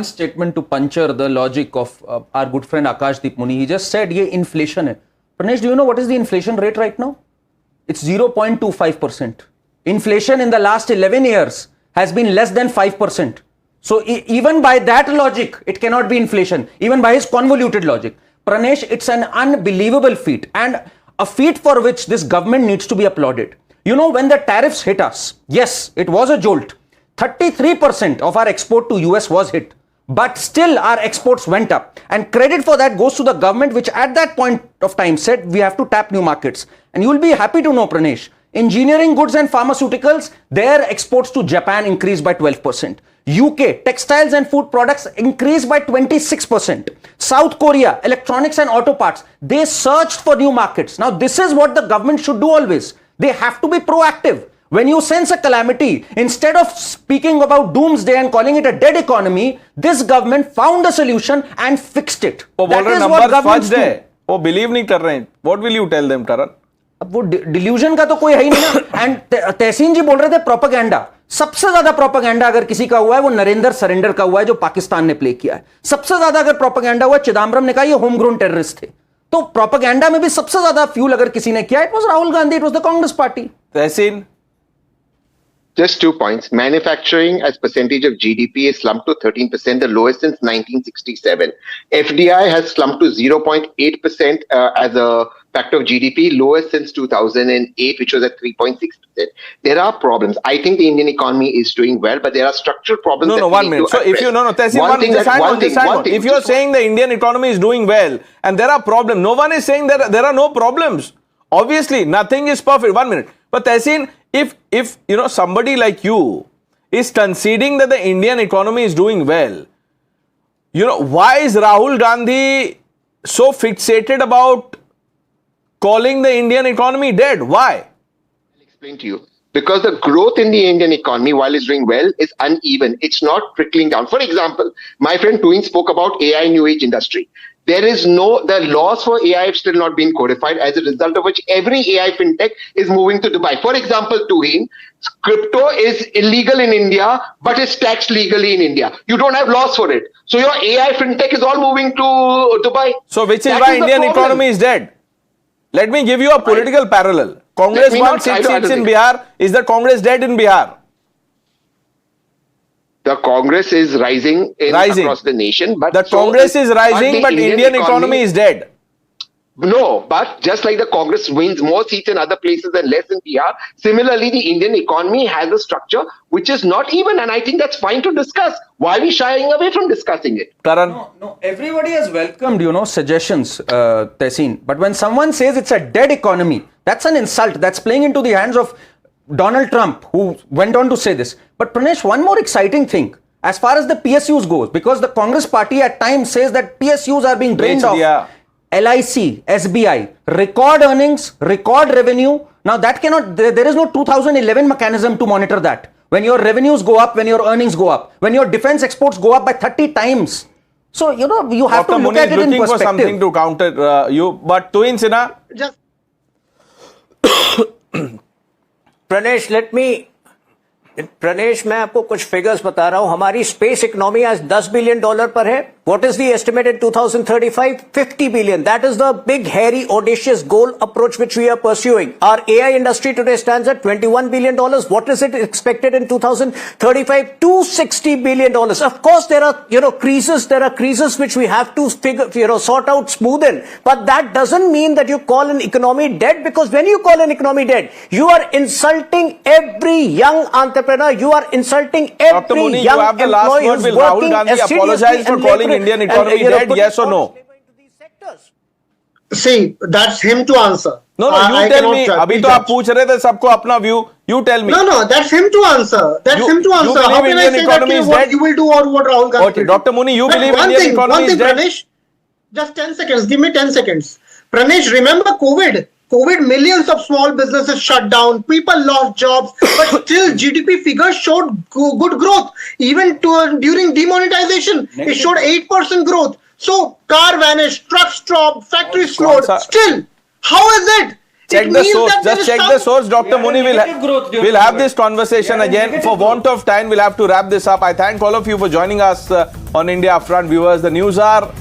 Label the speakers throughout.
Speaker 1: statement to puncture the logic of our good friend Akashdeep Muni. He just said, "Ye inflation hai." Pranesh, do you know what is the inflation rate right now? It's 0.25%. Inflation in the last 11 years has been less than 5%. So even by that logic, it cannot be inflation. Even by his convoluted logic. Pranesh, it's an unbelievable feat, and a feat for which this government needs to be applauded. You know, when the tariffs hit us, yes, it was a jolt. 33% of our export to US was hit. But still our exports went up, and credit for that goes to the government, which at that point of time said we have to tap new markets. And you will be happy to know, Pranesh, engineering goods and pharmaceuticals, their exports to Japan increased by 12%. UK, textiles and food products increased by 26%. South Korea, electronics and auto parts, they searched for new markets. Now this is what the government should do always. They have to be proactive. When you sense a calamity, instead of speaking about doomsday and calling it a dead economy, this government found a solution and fixed it.
Speaker 2: That is what governments do. वो believe नहीं कर रहे हैं. What will you tell them, Karan?
Speaker 1: अब वो delusion का तो कोई है ही नहीं ना. And तहसीन जी बोल रहे थे प्रोपेगेंडा. सबसे ज्यादा प्रोपेगेंडा अगर किसी का हुआ है वो नरेंद्र सरेंडर का हुआ है, जो पाकिस्तान ने प्ले किया है. सबसे ज्यादा अगर प्रोपेगेंडा हुआ, चिदम्बरम ने कहा ये होम ग्रोन टेररिस्ट थे. तो प्रोपेगेंडा में भी सबसे ज्यादा फ्यूल अगर किसी ने किया, it was Rahul Gandhi, it was the Congress party.
Speaker 2: Tehseen,
Speaker 3: just 2 points. Manufacturing as percentage of GDP is slumped to 13%, the lowest since 1967. FDI has slumped to 0.8% as a factor of GDP, lowest since 2008, which was at 3.6%. There are problems. I think the Indian economy is doing well, but there are structural problems.
Speaker 2: No, 1 minute. So if you, Tehsin, if you're saying the Indian economy is doing well and there are problems, no one is saying that there are no problems. Obviously, nothing is perfect. 1 minute. But Tehsin, if you know somebody like you is conceding that the Indian economy is doing well, you know, why is Rahul Gandhi so fixated about calling the Indian economy dead? Why?
Speaker 3: I'll explain to you. Because the growth in the Indian economy, while it's doing well, is uneven. It's not trickling down. For example, my friend Tuin spoke about AI new age industry. There is the laws for AI have still not been codified, as a result of which every AI fintech is moving to Dubai. For example, Tuin, crypto is illegal in India, but is taxed legally in India. You don't have laws for it. So your AI fintech is all moving to Dubai.
Speaker 2: So which is why Indian economy is dead. Let me give you a political parallel. Congress won 6 seats in Bihar. Is the Congress dead in Bihar?
Speaker 3: The Congress is rising across the nation. But
Speaker 2: the Congress is rising, but Indian economy is dead.
Speaker 3: No, but just like the Congress wins more seats in other places and less in Bihar, similarly, the Indian economy has a structure which is not even, and I think that's fine to discuss. Why are we shying away from discussing it?
Speaker 2: Karan?
Speaker 1: No, everybody has welcomed, you know, suggestions, Tehsin. But when someone says it's a dead economy, that's an insult. That's playing into the hands of Donald Trump, who went on to say this. But Pranesh, one more exciting thing, as far as the PSUs goes, because the Congress party at times says that PSUs are being drained off. LIC, SBI, record earnings, record revenue. Now that cannot, there is no 2011 mechanism to monitor that. When your revenues go up, when your earnings go up, when your defense exports go up by 30 times. So, you know, you have to look at it in perspective.
Speaker 2: For something to counter you, but Tuin Sinha.
Speaker 4: Just Pranesh, मैं आपको कुछ figures बता रहा हूं. हमारी space economy आज $10 billion पर है. What is the estimate in 2035? 50 billion. That is the big, hairy, audacious goal approach which we are pursuing. Our AI industry today stands at $21 billion. What is it expected in 2035? $260 billion. Of course, there are, you know, creases. There are creases which we have to figure, you know, sort out, smoothen. But that doesn't mean that you call an economy dead, because when you call an economy dead, you are insulting every young entrepreneur. You are insulting every young employee who's working
Speaker 2: apologize for calling Indian economy dead, yes or no?
Speaker 5: See, that's him to answer.
Speaker 2: No, you tell me. अभी तो आप पूछ रहे थे सबको अपना view. You tell me.
Speaker 5: No, that's him to answer. That's him to answer. How can I say that what you will do or what Rahul Gandhi will do?
Speaker 2: Dr. Muni, you believe Indian economy is dead?
Speaker 5: Pranesh, just 10 seconds. Give me 10 seconds. Pranesh, remember COVID? Millions of small businesses shut down, people lost jobs, but still GDP figures showed good growth. Even during demonetization, it showed 8% growth. So car vanished, trucks stopped, factories slowed. Still, how is it?
Speaker 2: check the
Speaker 5: means
Speaker 2: source.
Speaker 5: that there
Speaker 2: Just
Speaker 5: is
Speaker 2: check
Speaker 5: some-
Speaker 2: the source. Dr.
Speaker 1: had
Speaker 2: Muni
Speaker 1: a
Speaker 2: will
Speaker 1: negative growth during
Speaker 2: we'll have
Speaker 1: COVID.
Speaker 2: this conversation
Speaker 1: We had a
Speaker 2: again.
Speaker 1: negative
Speaker 2: For want of time, we'll have to wrap this up. I thank all of you for joining us on India Upfront, viewers. The news are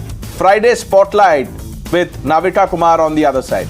Speaker 2: Friday Spotlight with Navita Kumar on the other side.